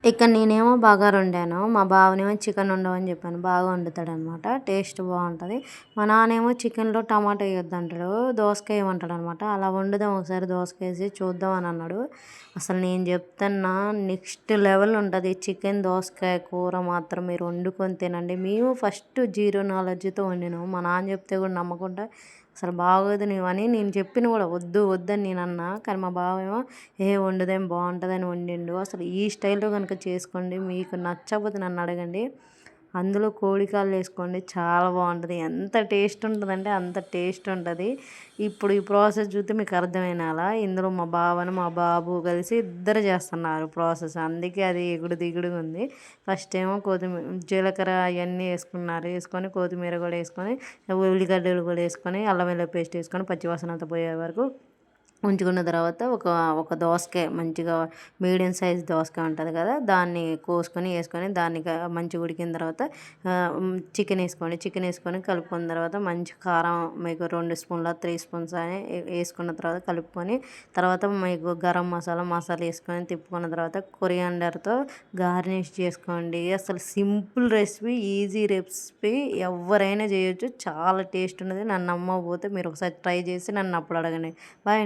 ఇక్కడ నేనేమో బగారా వండాను. మా బావనేమో చికెన్ వండమని చెప్పాను. బాగా వండుతాడనమాట. టేస్ట్ బావుంటది. మా నాన్నేమో చికెన్‌లో టమాటా ఎయొద్దంటాడు. దోసకాయ ఏయమంటాడనమాట. అలా వండుదాం ఒకసారి దోసకాయ ఏసి చూద్దాం అని అన్నాడు. అసలు నేను చెప్తున్నా నెక్స్ట్ లెవెల్ ఉంటది. చికెన్ దోసకాయ కూర మాత్రం మీరు వండుకొని తినండి. మేము ఫస్ట్ జీరో నాలెడ్జ్‌తో వండినాం. మా నాన్న చెప్తే కూడా నమ్మకుండా అసలు బాగోదు నీవని నేను చెప్పిన కూడా వద్దు వద్దని నేనన్నా. కానీ మా బావేమో వండుదాం బావుంటదని వండిండు. అసలు ఈ స్టైల్‌లో గనుక చేసుకోండి. మీకు నచ్చకపోతే నన్ను అడగండి. అందులో కోడి కాళ్ళు ఏసుకోండి. చాలా బావుంటది. ఎంత టేస్ట్ ఉంటదంటే అంత టేస్ట్ ఉంటది. ఇప్పుడు ఈ ప్రాసెస్ చూస్తే మీకు అర్థమైనాలా? ఇందులో మా బావను, మా బాబు కలిసి ఇద్దరు చేస్తున్నారు ప్రాసెస్. అందుకే అది ఎగుడు దిగుడుగా ఉంది. ఫస్ట్ ఏమో జీలకర్ర అయన్నీ ఏసుకున్నారు. ఏసుకొని కొత్తిమీర కూడా ఏసుకొని, ఉల్లిగడ్డలు కూడా ఏసుకొని, అల్లం వెల్లుల్లి పేస్ట్ ఏసుకొని పచ్చివాసన అంతా పోయే వరకు ఉంచుకున్న తర్వాత ఒక దోసకాయ మంచిగా మీడియం సైజ్ దోసకాయ ఉంటుంది కదా, దాన్ని కోసుకొని వేసుకొని దాన్ని మంచిగా ఉడికిన తర్వాత చికెన్ వేసుకోండి. చికెన్ వేసుకొని కలుపుకున్న తర్వాత మంచి కారం మీకు 2 స్పూన్ల 3 స్పూన్స్ అని వేసుకున్న తర్వాత కలుపుకొని తర్వాత మీకు గరం మసాలా వేసుకొని తిప్పుకున్న తర్వాత కొరియాండర్తో గార్నిష్ చేసుకోండి. అసలు సింపుల్ రెసిపీ, ఈజీ రెసిపీ, ఎవరైనా చేయొచ్చు. చాలా టేస్ట్ ఉన్నది. నన్ను నమ్మకపోతే మీరు ఒకసారి ట్రై చేసి నన్ను అప్పుడు అడగండి. బాయ్.